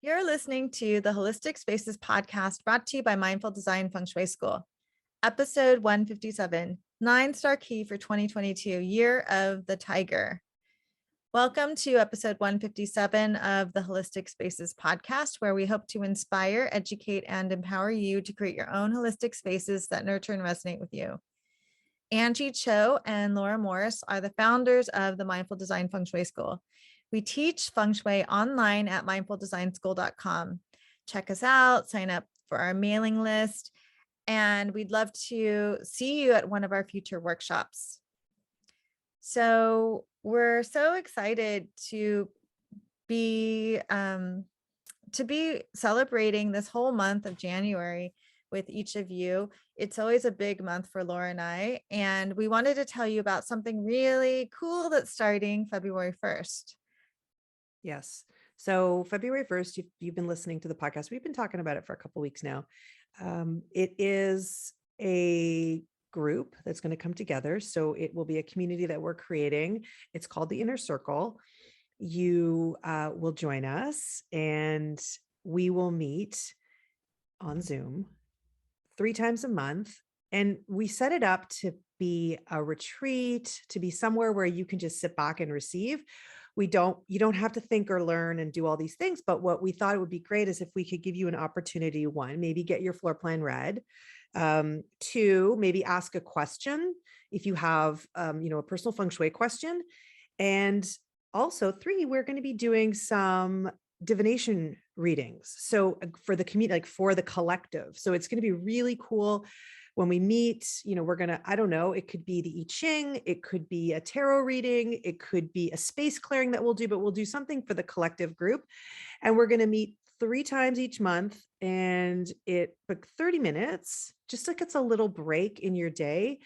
You're listening to the Holistic Spaces podcast brought to you by Mindful Design Feng Shui School. Episode 157, 9-star key for 2022, Year of the Tiger. Welcome to episode 157 of the Holistic Spaces podcast, where we hope to inspire, educate, and empower you to create your own holistic spaces that nurture and resonate with you. Angie Cho and Laura Morris are the founders of the Mindful Design Feng Shui School. We teach Feng Shui online at mindfuldesignschool.com. Check us out, sign up for our mailing list, and we'd love to see you at one of our future workshops. So we're so excited to be celebrating this whole month of January with each of you. It's always a big month for Laura and I, and we wanted to tell you about something really cool that's starting February 1st. Yes. So February 1st, you've been listening to the podcast. We've been talking about it for a couple of weeks now. It is a group that's going to come together. So it will be a community that we're creating. It's called the Inner Circle. You will join us and we will meet on Zoom 3 times a month. And we set it up to be a retreat, to be somewhere where you can just sit back and receive. You don't have to think or learn and do all these things. But what we thought it would be great is if we could give you an opportunity, 1, maybe get your floor plan read. 2, maybe ask a question if you have, a personal feng shui question. And also 3, we're going to be doing some divination readings. So for the community, like for the collective. So it's going to be really cool. When we meet, we're going to, I don't know, it could be the I Ching, it could be a tarot reading, it could be a space clearing that we'll do, but we'll do something for the collective group. And we're going to meet 3 times each month, and it took 30 minutes, just like it's a little break in your day.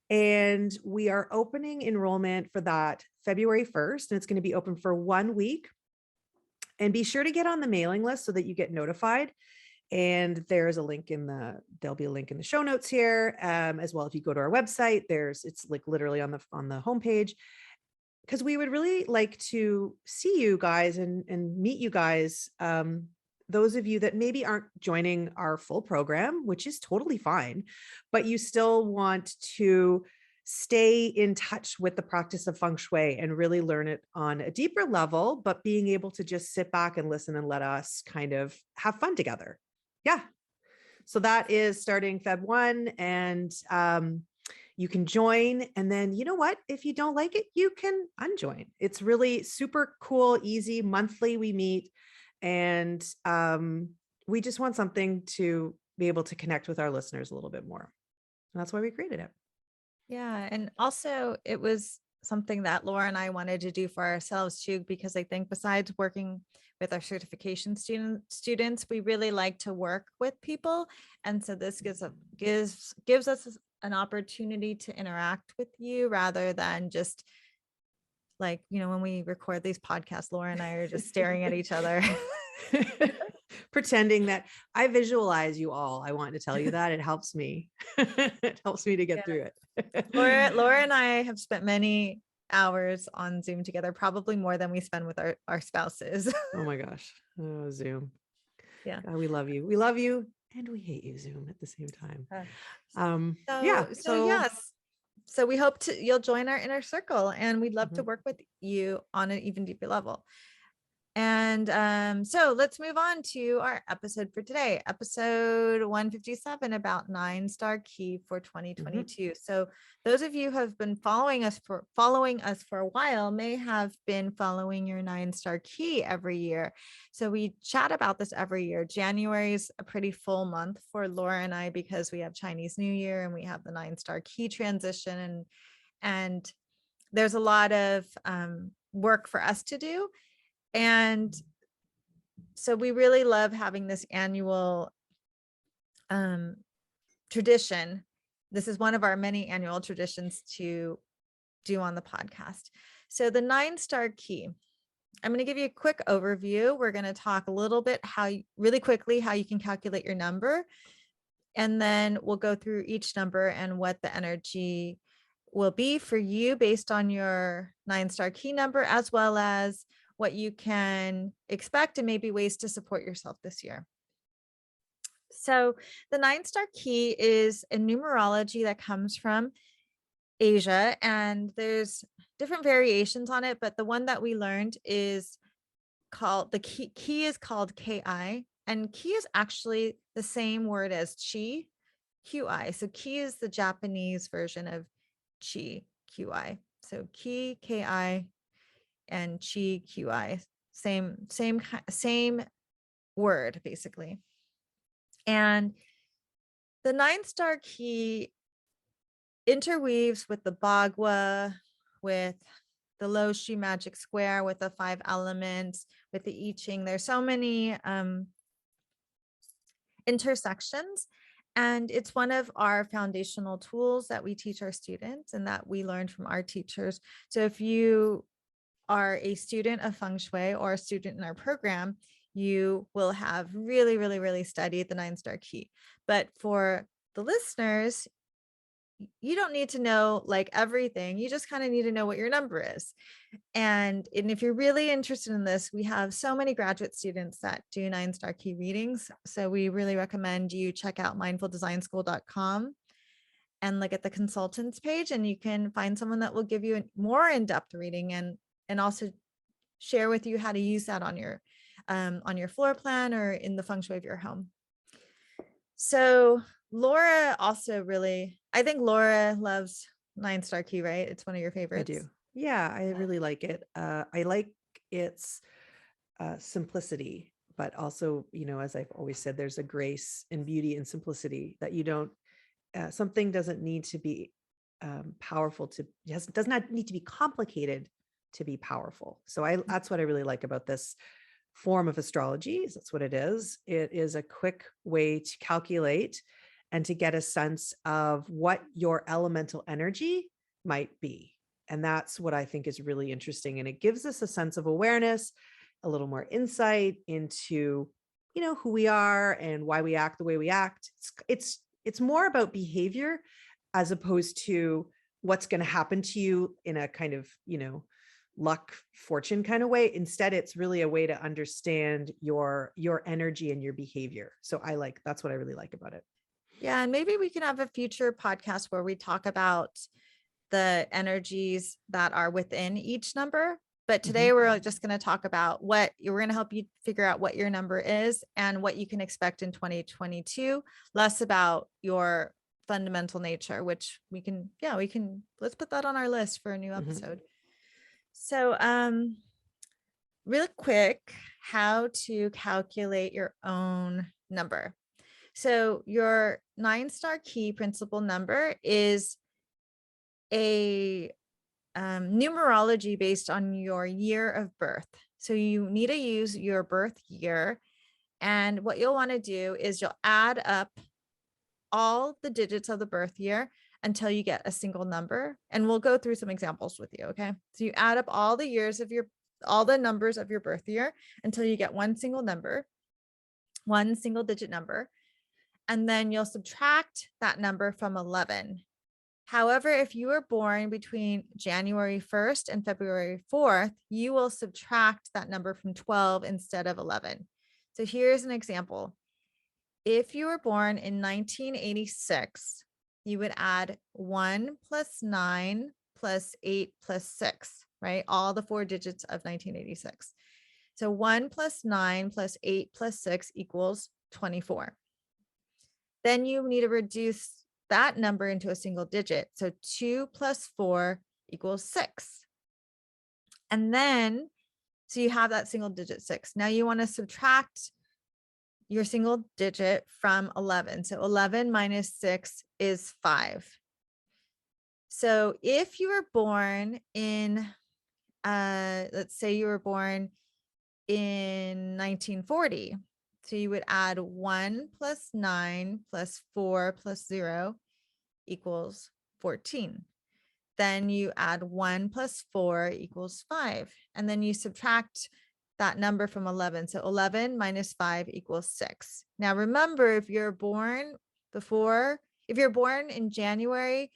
And we are opening enrollment for that February 1st, and it's going to be open for 1 week. And be sure to get on the mailing list so that you get notified. And there's a link there'll be a link in the show notes here, as well. If you go to our website, it's like literally on the homepage, because we would really like to see you guys and meet you guys. Those of you that maybe aren't joining our full program, which is totally fine, but you still want to stay in touch with the practice of feng shui and really learn it on a deeper level, but being able to just sit back and listen and let us kind of have fun together. Yeah. So that is starting Feb 1, and you can join. And then, you know what? If you don't like it, you can unjoin. It's really super cool, easy. Monthly we meet, and we just want something to be able to connect with our listeners a little bit more. And that's why we created it. Yeah. And also it was something that Laura and I wanted to do for ourselves too, because I think besides working with our certification students, we really like to work with people. And so this gives us an opportunity to interact with you rather than just like, when we record these podcasts, Laura and I are just staring at each other. Pretending that I visualize you all. I want to tell you that it helps me. It helps me to get through it. Laura and I have spent many hours on Zoom together, probably more than we spend with our spouses. Oh my gosh. Oh, Zoom. Yeah. God, we love you. We love you and we hate you, Zoom, at the same time. So we hope you'll join our inner circle, and we'd love to work with you on an even deeper level. And so let's move on to our episode for today, episode 157, about 9-star key for 2022. So those of you who have been following us for a while may have been following your 9-star key every year. So we chat about this every year. January is a pretty full month for Laura and I because we have Chinese New Year and we have the 9-star key transition, and there's a lot of work for us to do. And so we really love having this annual tradition. This is one of our many annual traditions to do on the podcast. So the 9-star key, I'm going to give you a quick overview. We're going to talk a little bit really quickly how you can calculate your number. And then we'll go through each number and what the energy will be for you based on your 9-star key number, as well as what you can expect, and maybe ways to support yourself this year. So the 9-star key is a numerology that comes from Asia, and there's different variations on it, but the one that we learned is called the key is called Ki, and ki is actually the same word as chi, Qi. So ki is the Japanese version of chi, Qi. So ki, Ki, and chi, Qi. Same word basically. And the 9-star key interweaves with the Bagua, with the Lo Shui magic square, with the 5 elements, with the I Ching. There's so many intersections, and it's one of our foundational tools that we teach our students and that we learned from our teachers. So if you are a student of Feng Shui or a student in our program, you will have really studied the 9-star key. But for the listeners, you don't need to know like everything. You just kind of need to know what your number is. And if you're really interested in this, we have so many graduate students that do 9-star key readings. So we really recommend you check out mindfuldesignschool.com and look at the consultants page, and you can find someone that will give you a more in-depth reading and also share with you how to use that on your floor plan or in the feng shui of your home. So Laura also I think Laura loves 9-star key, right? It's one of your favorites. I do. Yeah, I really like it. I like its simplicity, but also, as I've always said, there's a grace and beauty and simplicity that you don't, something doesn't need to be powerful does not need to be complicated to be powerful. So that's what I really like about this form of astrology. That's what it is. It is a quick way to calculate and to get a sense of what your elemental energy might be. And that's what I think is really interesting. And it gives us a sense of awareness, a little more insight into, who we are and why we act the way we act. It's more about behavior as opposed to what's going to happen to you in a kind of, luck, fortune kind of way. Instead, it's really a way to understand your energy and your behavior. So that's what I really like about it. Yeah, and maybe we can have a future podcast where we talk about the energies that are within each number. But today we're just going to talk about we're going to help you figure out what your number is and what you can expect in 2022, less about your fundamental nature, which let's put that on our list for a new episode. So, real quick, how to calculate your own number. So your 9-star key principal number is a numerology based on your year of birth. So you need to use your birth year. And what you'll want to do is you'll add up all the digits of the birth year until you get a single number. And we'll go through some examples with you. Okay. So you add up all the numbers of your birth year until you get one single digit number. And then you'll subtract that number from 11. However, if you were born between January 1st and February 4th, you will subtract that number from 12 instead of 11. So here's an example. If you were born in 1986, you would add 1 plus 9 plus 8 plus 6, right? All the 4 digits of 1986. So 1 plus 9 plus 8 plus 6 equals 24. Then you need to reduce that number into a single digit. So 2 plus 4 equals 6. And then, so you have that single digit 6. Now you want to subtract your single digit from 11. So 11 minus 6 is 5. So if you were born in, let's say you were born in 1940, so you would add 1 plus 9 plus 4 plus 0 equals 14. Then you add 1 plus 4 equals 5. And then you subtract that number from 11. So 11 minus 5 equals 6. Now remember, if you're born in January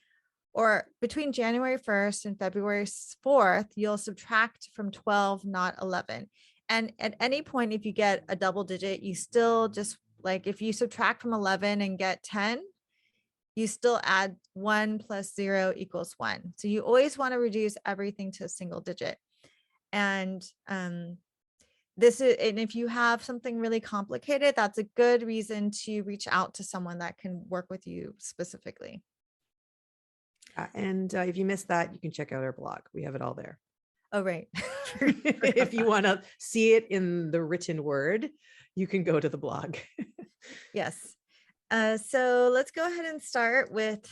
or between January 1st and February 4th, you'll subtract from 12, not 11. And at any point, if you get a double digit, you still just like if you subtract from 11 and get 10, you still add 1 plus 0 equals 1. So you always want to reduce everything to a single digit. And this is, and if you have something really complicated, that's a good reason to reach out to someone that can work with you specifically. And if you missed that, you can check out our blog. We have it all there. Oh, right. If you want to see it in the written word, you can go to the blog. Yes. So let's go ahead and start with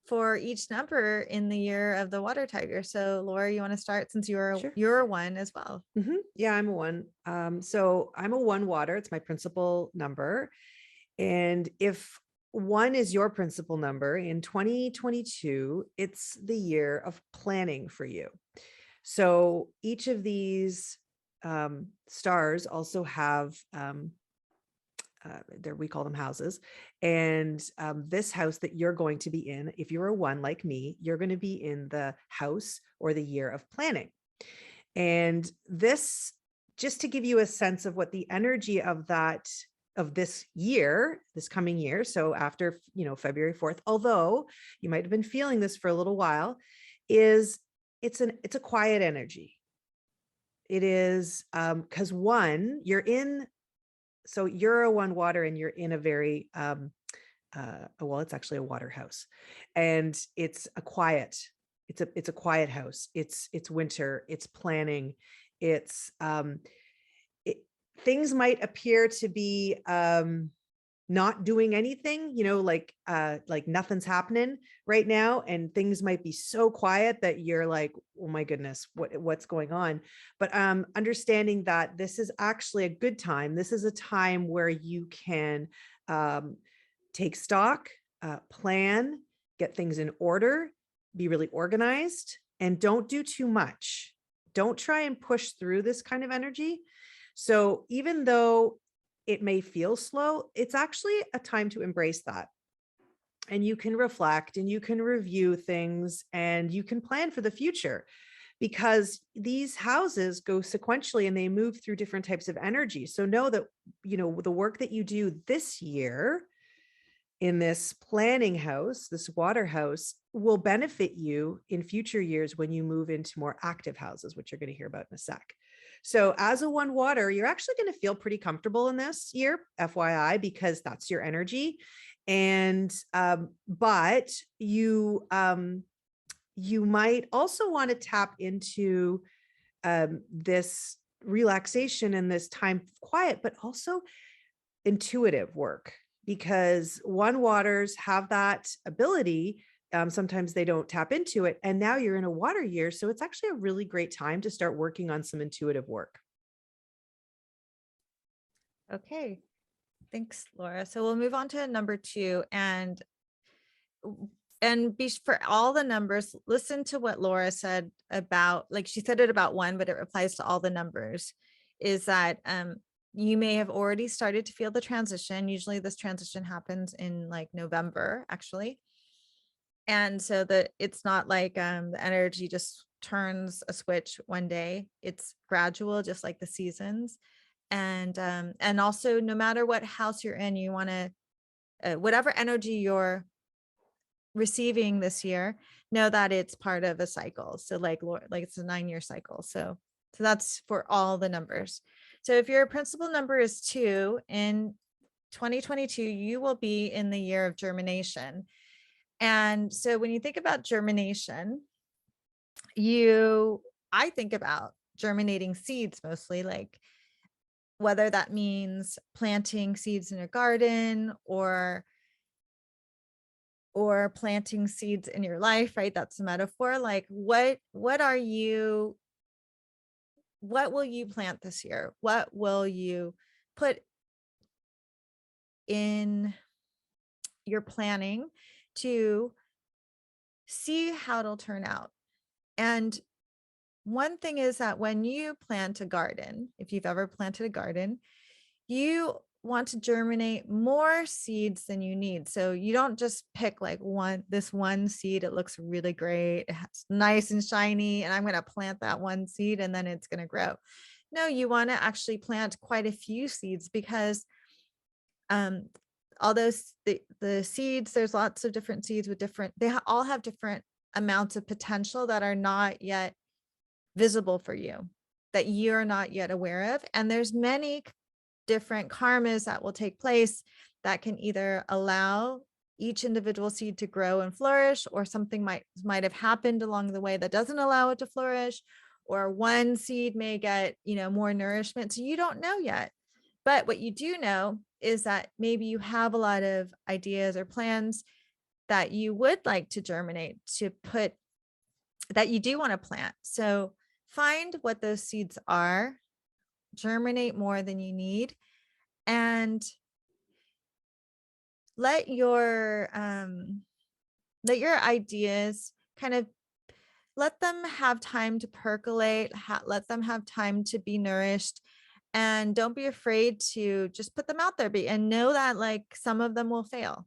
for each number in the year of the water tiger. So Laura, you want to start since Sure. you're one as well. Yeah, I'm a 1. So I'm a 1 water. It's my principal number. And if 1 is your principal number in 2022, it's the year of planning for you. So each of these stars also have we call them houses. And this house that you're going to be in, if you're a 1 like me, you're going to be in the house or the year of planning. And this, just to give you a sense of what the energy of this year, this coming year, so after, February 4th, although you might have been feeling this for a little while, is it's a quiet energy. It is because 1, so you're a 1 water and you're in a very it's actually a water house, and it's a quiet house. It's winter, it's planning, it's things might appear to be not doing anything, like nothing's happening right now, and things might be so quiet that you're like, oh my goodness, what's going on? But understanding that this is actually a good time. This is a time where you can take stock, plan, get things in order, be really organized, and don't do too much. Don't try and push through this kind of energy. So even though it may feel slow, it's actually a time to embrace that. And you can reflect and you can review things and you can plan for the future, because these houses go sequentially and they move through different types of energy. So know that, the work that you do this year in this planning house, this water house, will benefit you in future years when you move into more active houses, which you're going to hear about in a sec. So as a 1 water, you're actually going to feel pretty comfortable in this year, FYI, because that's your energy. And, but you might also want to tap into this relaxation and this time of quiet, but also intuitive work, because 1 waters have that ability. Sometimes they don't tap into it. And now you're in a water year. So it's actually a really great time to start working on some intuitive work. Okay. Thanks, Laura. So we'll move on to number 2, and be for all the numbers, listen to what Laura said about, like she said it about 1, but it applies to all the numbers, is that you may have already started to feel the transition. Usually this transition happens in like November, actually. And so that it's not like the energy just turns a switch one day. It's gradual, just like the seasons. And also, no matter what house you're in, you want to, whatever energy you're receiving this year, know that it's part of a cycle. So like it's a 9-year cycle. So that's for all the numbers. So if your principal number is 2 in 2022, you will be in the year of germination. And so when you think about germination, I think about germinating seeds mostly, like whether that means planting seeds in a garden or planting seeds in your life, right? That's a metaphor. Like what will you plant this year? What will you put in your planning to see how it'll turn out? And one thing is that when you plant a garden, if you've ever planted a garden, you want to germinate more seeds than you need. So you don't just pick like this one seed. It looks really great. It's nice and shiny, and I'm going to plant that one seed and then it's going to grow. No, you want to actually plant quite a few seeds, because although the seeds, there's lots of different seeds with different, all have different amounts of potential that are not yet visible for you, that you're not yet aware of. And there's many different karmas that will take place that can either allow each individual seed to grow and flourish, or something might have happened along the way that doesn't allow it to flourish, or one seed may get, more nourishment. So you don't know yet. But what you do know is that maybe you have a lot of ideas or plans that you would like to germinate, that you do want to plant. So find what those seeds are, germinate more than you need, and let your ideas kind of, let them have time to percolate, let them have time to be nourished, and don't be afraid to just put them out there, and know that like some of them will fail.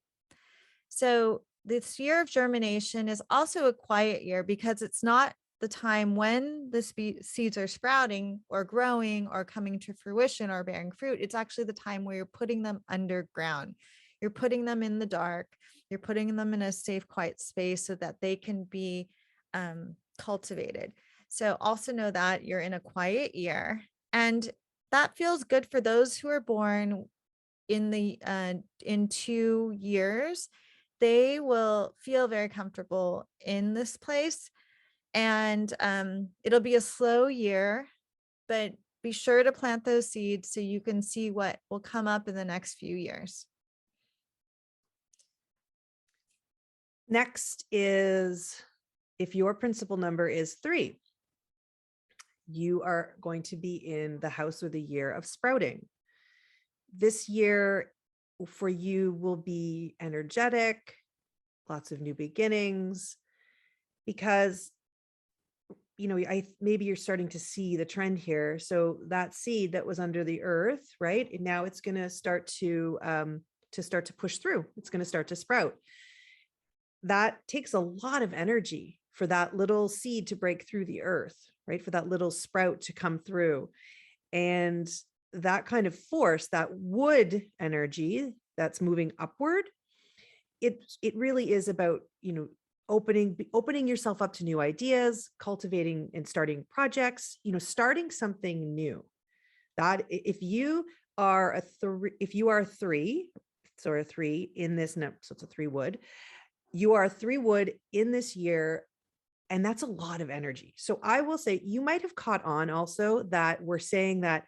So this year of germination is also a quiet year, because it's not the time when the seeds are sprouting or growing or coming to fruition or bearing fruit. It's actually the time where you're putting them underground. You're putting them in the dark. You're putting them in a safe, quiet space so that they can be cultivated. So also know that you're in a quiet year, and that feels good for those who are born in 2 years. They will feel very comfortable in this place, and it'll be a slow year, but be sure to plant those seeds so you can see what will come up in the next few years. Next is, if your principal number is 3, you are going to be in the house or the year of sprouting. This year for you will be energetic, lots of new beginnings, because maybe you're starting to see the trend here. So that seed that was under the earth, right? And now it's going to start to push through. It's going to start to sprout. That takes a lot of energy for that little seed to break through the earth, right? For that little sprout to come through. And that kind of force, that wood energy that's moving upward, it really is about, opening yourself up to new ideas, cultivating and starting projects, starting something new. That if you are a 3, so a 3 in this, so it's a 3 wood, you are a 3 wood in this year, and that's a lot of energy. So I will say, you might have caught on also that we're saying that,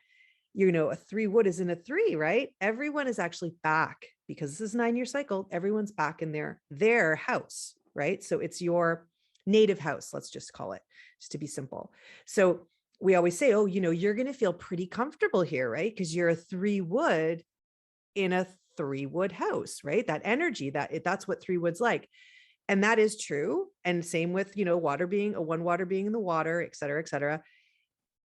a 3 wood is in a 3, right? Everyone is actually back, because this is a 9-year cycle. Everyone's back in their house, right? So it's your native house, let's just call it, just to be simple. So we always say, oh, you're going to feel pretty comfortable here, right? Because you're a 3 wood in a 3 wood house, right? That energy, that's what 3 wood's like. And that is true. And same with, water being one water being in the water, et cetera, et cetera.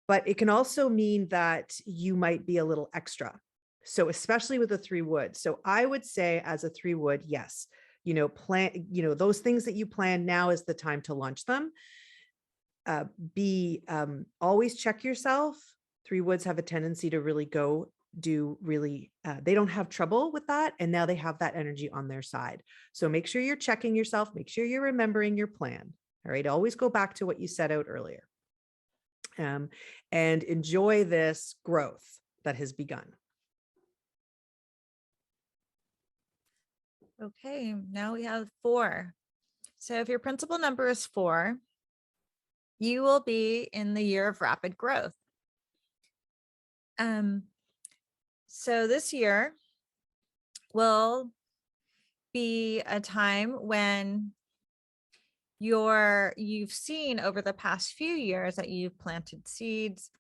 But it can also mean that you might be a little extra. So especially with a 3 wood. So I would say, as a 3 wood, yes, plan, those things that you plan, now is the time to launch them. Always check yourself. 3 woods have a tendency to really they don't have trouble with that. And now they have that energy on their side. So make sure you're checking yourself, make sure you're remembering your plan. All right. Always go back to what you set out earlier. And enjoy this growth that has begun. Okay, now we have 4. So if your principal number is 4, you will be in the year of rapid growth. So this year will be a time when you've seen over the past few years that you've planted seeds.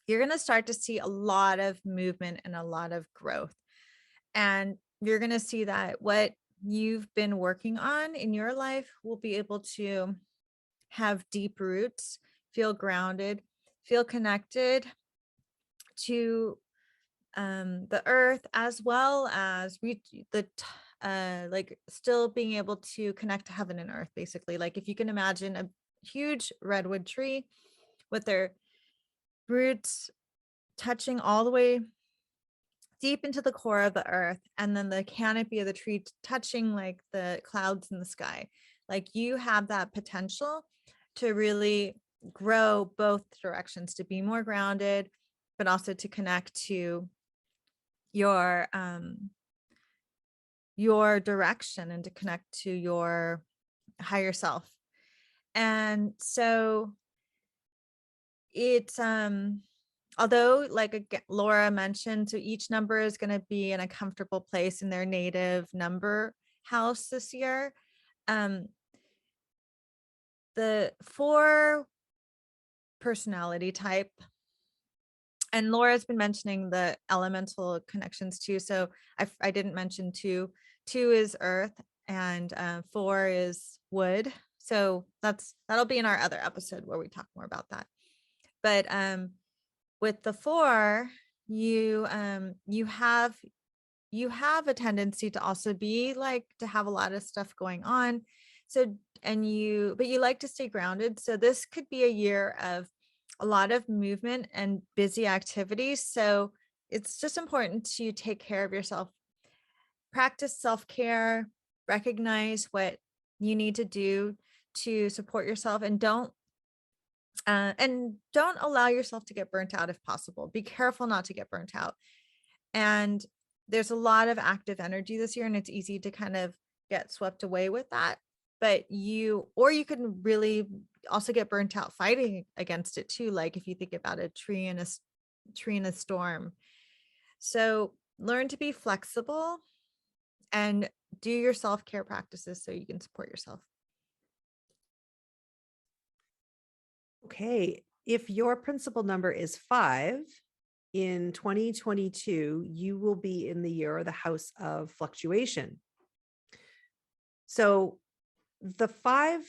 You're going to start to see a lot of movement and a lot of growth. And you're going to see that what you've been working on in your life will be able to have deep roots, feel grounded, feel connected to the earth, as well as like still being able to connect to heaven and earth, basically. Like if you can imagine a huge redwood tree with their roots touching all the way deep into the core of the earth, and then the canopy of the tree touching like the clouds in the sky. Like you have that potential to really grow both directions, to be more grounded, but also to connect to your direction and to connect to your higher self. And so it's although like Laura mentioned, so each number is going to be in a comfortable place in their native number house this year. The 4 personality type, and Laura's been mentioning the elemental connections too, so I didn't mention 2 is earth, and 4 is wood. So that'll be in our other episode where we talk more about that. But with the 4, you have a tendency to also be like to have a lot of stuff going on. So but you like to stay grounded. So this could be a year of a lot of movement and busy activities. So it's just important to take care of yourself, practice self-care, recognize what you need to do to support yourself, and don't allow yourself to get burnt out if possible. Be careful not to get burnt out. And there's a lot of active energy this year, and it's easy to kind of get swept away with that. But you can really also get burnt out fighting against it too. Like if you think about a tree in a storm. So learn to be flexible and do your self-care practices so you can support yourself. Okay. If your principal number is 5, in 2022, you will be in the year or the house of fluctuation. So the 5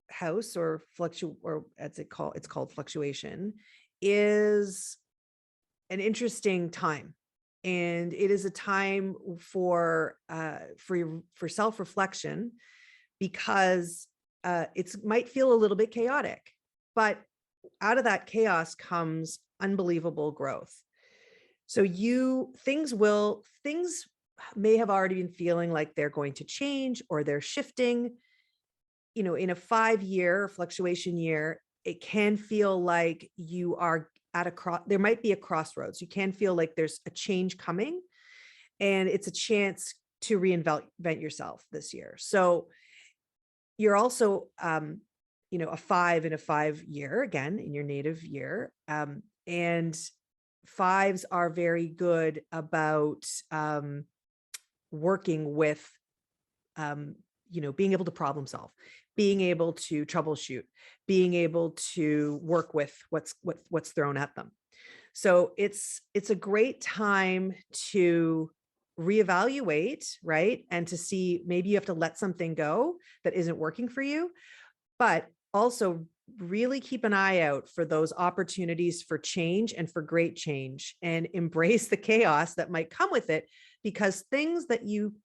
house, or it's called fluctuation, is an interesting time. And it is a time for self-reflection, because it might feel a little bit chaotic, but out of that chaos comes unbelievable growth. So things may have already been feeling like they're going to change or they're shifting. In a 5-year fluctuation year, it can feel like you are there might be a crossroads. You can feel like there's a change coming, and it's a chance to reinvent yourself this year. So you're also, a 5 in a 5-year, again, in your native year. And 5s are very good about working with, being able to problem solve, being able to troubleshoot, being able to work with what's thrown at them. So it's a great time to reevaluate, right? And to see, maybe you have to let something go that isn't working for you, but also really keep an eye out for those opportunities for change and for great change, and embrace the chaos that might come with it, because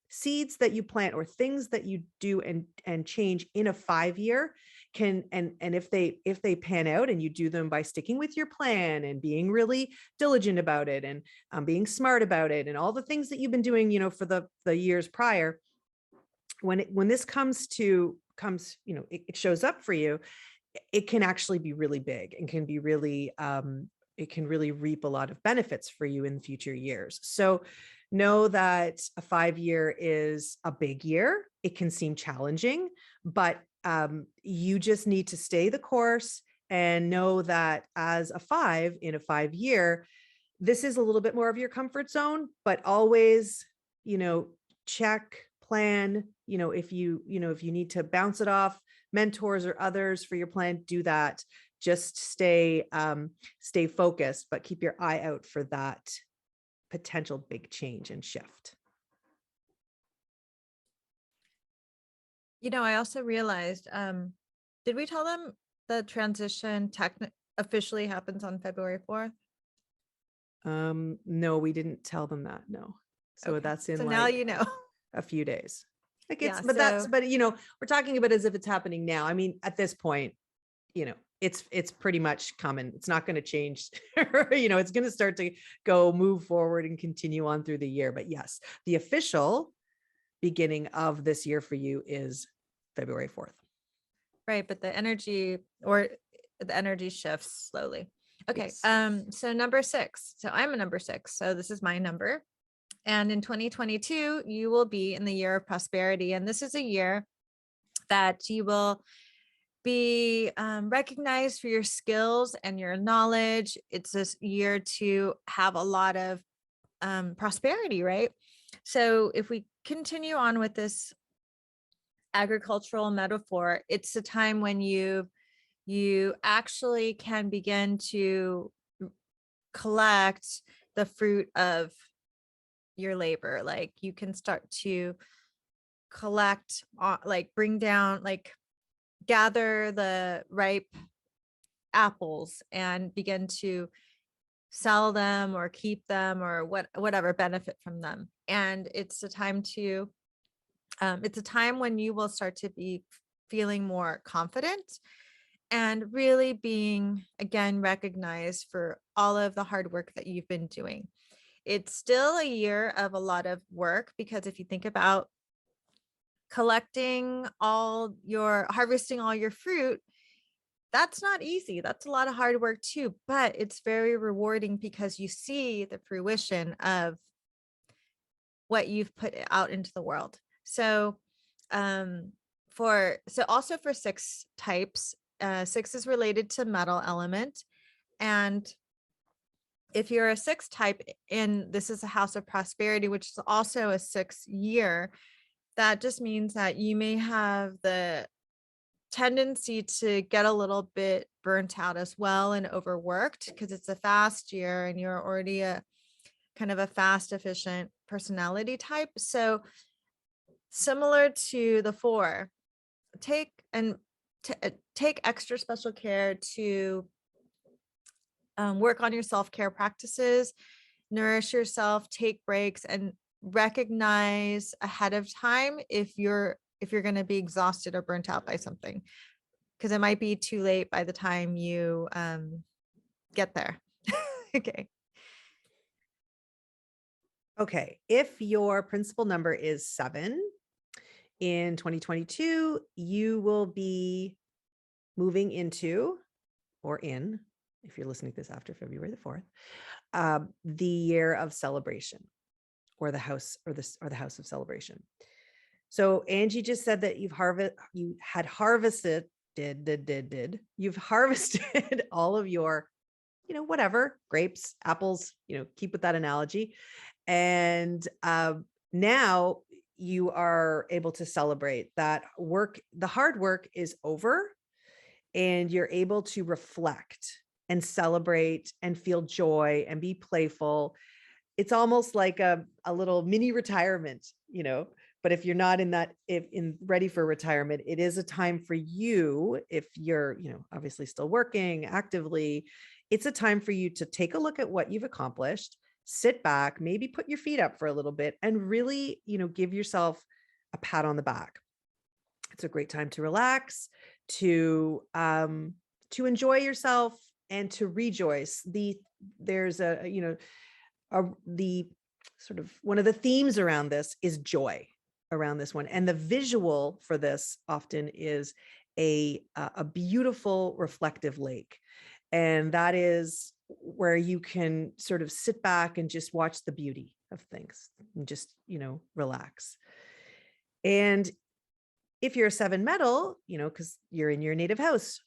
seeds that you plant, or things that you do and change in a 5-year can, and if they pan out and you do them by sticking with your plan and being really diligent about it, and being smart about it, and all the things that you've been doing, for the years prior, when this comes, it shows up for you, it can actually be really big, and can be really, it can really reap a lot of benefits for you in future years. So know that a 5-year is a big year. It can seem challenging, but you just need to stay the course, and know that as a 5 in a 5-year, this is a little bit more of your comfort zone, but always, check, plan, if you need to bounce it off mentors or others for your plan, do that. Just stay focused, but keep your eye out for that potential big change and shift. I also realized, did we tell them the transition officially happens on February 4th? No, we didn't tell them that. No. So Okay. that's in So now you like know. a few days. Like Yeah. but you know, we're talking about it as if it's happening now. I mean, at this point, you know, it's pretty much coming. It's not going to change. You know, it's going to start to move forward and continue on through the year. But yes, the official beginning of this year for you is February 4th. Right. But the energy shifts slowly. Okay. Yes. So number 6. So I'm a number 6. So this is my number. And in 2022, you will be in the year of prosperity. And this is a year that you will be recognized for your skills and your knowledge. It's this year to have a lot of prosperity, right? So if we continue on with this agricultural metaphor, it's a time when you actually can begin to collect the fruit of your labor. Like you can start to collect, like bring down, like gather the ripe apples and begin to sell them or keep them or whatever, benefit from them. And it's a time to it's a time when you will start to be feeling more confident and really being again recognized for all of the hard work that you've been doing. It's still a year of a lot of work, because if you think about harvesting all your fruit, that's not easy. That's a lot of hard work too, but it's very rewarding because you see the fruition of what you've put out into the world. So also for 6 types, 6 is related to metal element. And if you're a 6 type, and this is a house of prosperity, which is also a 6 year, that just means that you may have the tendency to get a little bit burnt out as well and overworked, because it's a fast year and you're already a kind of a fast, efficient personality type. So similar to the 4, take extra special care to work on your self-care practices, nourish yourself, take breaks, and recognize ahead of time if you're going to be exhausted or burnt out by something, because it might be too late by the time you get there. Okay. Okay. If your principal number is 7 in 2022, you will be moving into, or in, if you're listening to this after February the 4th, the year of celebration, or the house, or the house of celebration. So Angie just said that you've harvested all of your, whatever, grapes, apples, keep with that analogy. And now you are able to celebrate that work. The hard work is over, and you're able to reflect and celebrate and feel joy and be playful. It's almost like a little mini retirement, but if you're not ready for retirement, it is a time for you. If you're, obviously still working actively, it's a time for you to take a look at what you've accomplished, sit back, maybe put your feet up for a little bit, and really, give yourself a pat on the back. It's a great time to relax, to enjoy yourself, and to rejoice. There's the sort of one of the themes around this is joy around this one. And the visual for this often is a beautiful reflective lake. And that is where you can sort of sit back and just watch the beauty of things and just, relax. And if you're a 7 metal, because you're in your native house,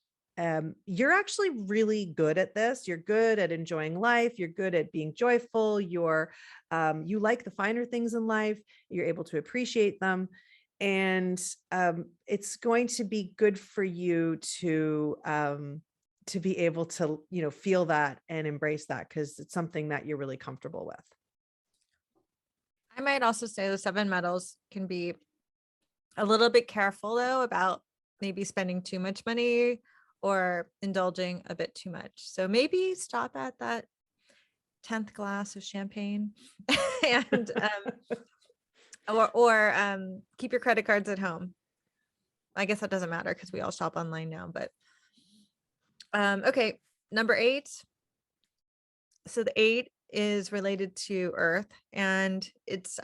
you're actually really good at this. You're good at enjoying life. You're good at being joyful. You like the finer things in life. You're able to appreciate them. And it's going to be good for you to be able to, feel that and embrace that, because it's something that you're really comfortable with. I might also say the 7 metals can be a little bit careful though about maybe spending too much money or indulging a bit too much. So maybe stop at that 10th glass of champagne. And or keep your credit cards at home. I guess that doesn't matter because we all shop online now, but okay, number 8. So the 8 is related to Earth, and it's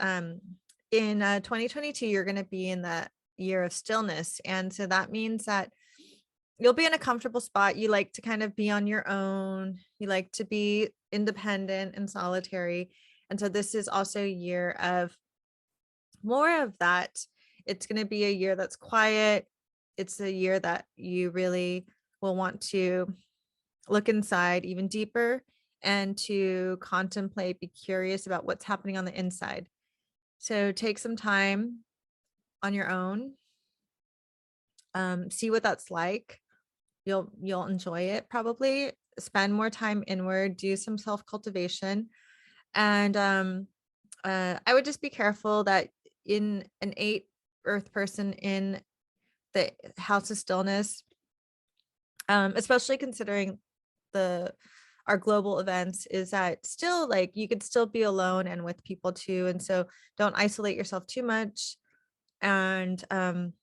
in 2022 you're going to be in the year of stillness, and so that means that you'll be in a comfortable spot. You like to kind of be on your own. You like to be independent and solitary. And so this is also a year of more of that. It's going to be a year that's quiet. It's a year that you really will want to look inside even deeper and to contemplate, be curious about what's happening on the inside. So take some time on your own. See what that's like. You'll enjoy it probably. Spend more time inward, do some self-cultivation. And I would just be careful that in an 8 Earth person in the house of stillness, especially considering our global events, is that still like you could still be alone and with people too. And so don't isolate yourself too much. And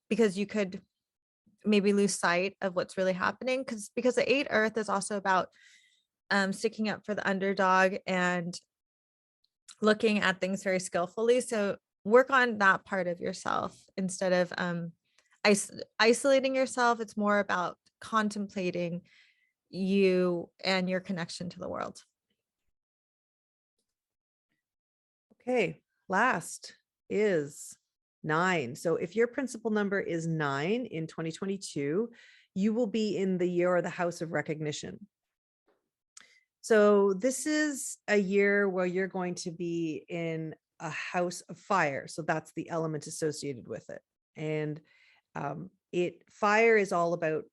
because you could maybe lose sight of what's really happening, because the 8 Earth is also about sticking up for the underdog and looking at things very skillfully. So work on that part of yourself instead of isolating yourself. It's more about contemplating you and your connection to the world. Okay, last is 9. So if your principal number is 9 in 2022, you will be in the year or the house of recognition. So this is a year where you're going to be in a house of fire. So that's the element associated with it. And fire is all about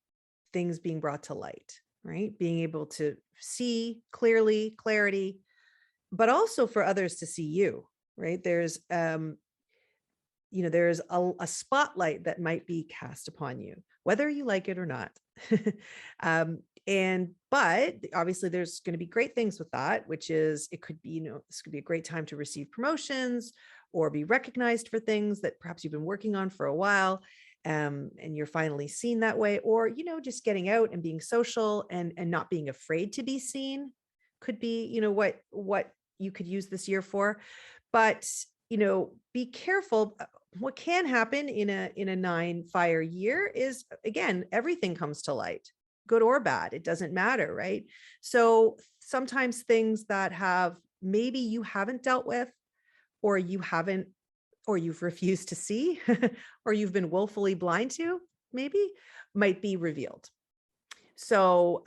things being brought to light, right? Being able to see clearly, clarity, but also for others to see you, right? There's there's a spotlight that might be cast upon you, whether you like it or not. But obviously there's going to be great things with that, which is it could be, this could be a great time to receive promotions or be recognized for things that perhaps you've been working on for a while. And you're finally seen that way, or, just getting out and being social and not being afraid to be seen could be, what you could use this year for. But, be careful. What can happen in a 9 fire year is, again, everything comes to light, good or bad. It doesn't matter, right? So sometimes things that maybe you haven't dealt with, or you've refused to see, or you've been willfully blind to, maybe might be revealed. So,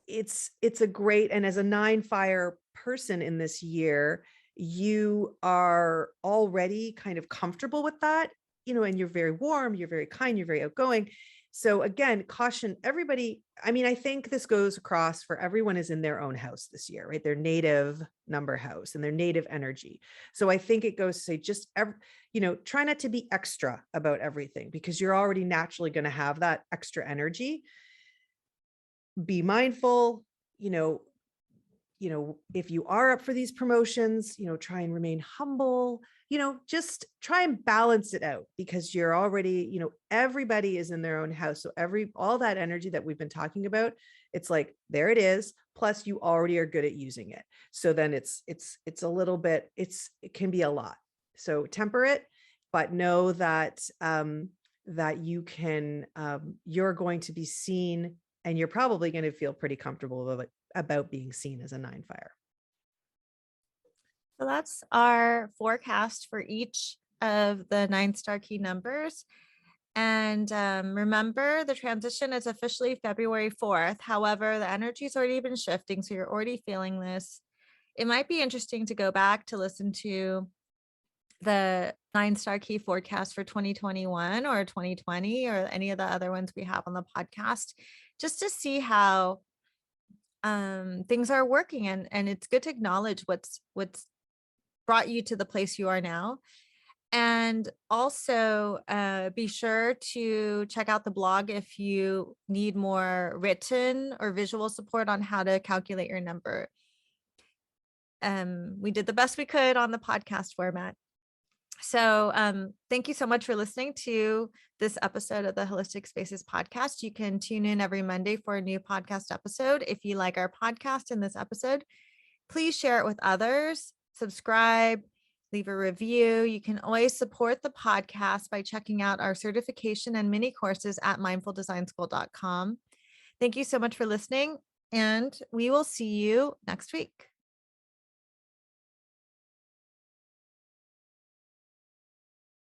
it's a great, and as a 9 fire person in this year, you are already kind of comfortable with that, and you're very warm, you're very kind, you're very outgoing. So again, caution everybody. I mean, I think this goes across for everyone is in their own house this year, right? Their native number house and their native energy. So I think it goes to say, just, try not to be extra about everything, because you're already naturally going to have that extra energy. Be mindful, if you are up for these promotions, try and remain humble, just try and balance it out, because you're already, everybody is in their own house. So all that energy that we've been talking about, it's like, there it is. Plus you already are good at using it. So then it's a little bit, it can be a lot. So temper it, but know that, that you're going to be seen, and you're probably going to feel pretty comfortable about being seen as a 9 fire. So that's our forecast for each of the 9 star key numbers. And remember, the transition is officially February 4th. However, the energy's already been shifting, so you're already feeling this. It might be interesting to go back to listen to the 9 star key forecast for 2021 or 2020 or any of the other ones we have on the podcast, just to see how things are working. And it's good to acknowledge what's brought you to the place you are now. And also be sure to check out the blog if you need more written or visual support on how to calculate your number. We did the best we could on the podcast format. So thank you so much for listening to this episode of the Holistic Spaces podcast. You can tune in every Monday for a new podcast episode. If you like our podcast in this episode, please share it with others, subscribe, leave a review. You can always support the podcast by checking out our certification and mini courses at mindfuldesignschool.com. Thank you so much for listening, and we will see you next week.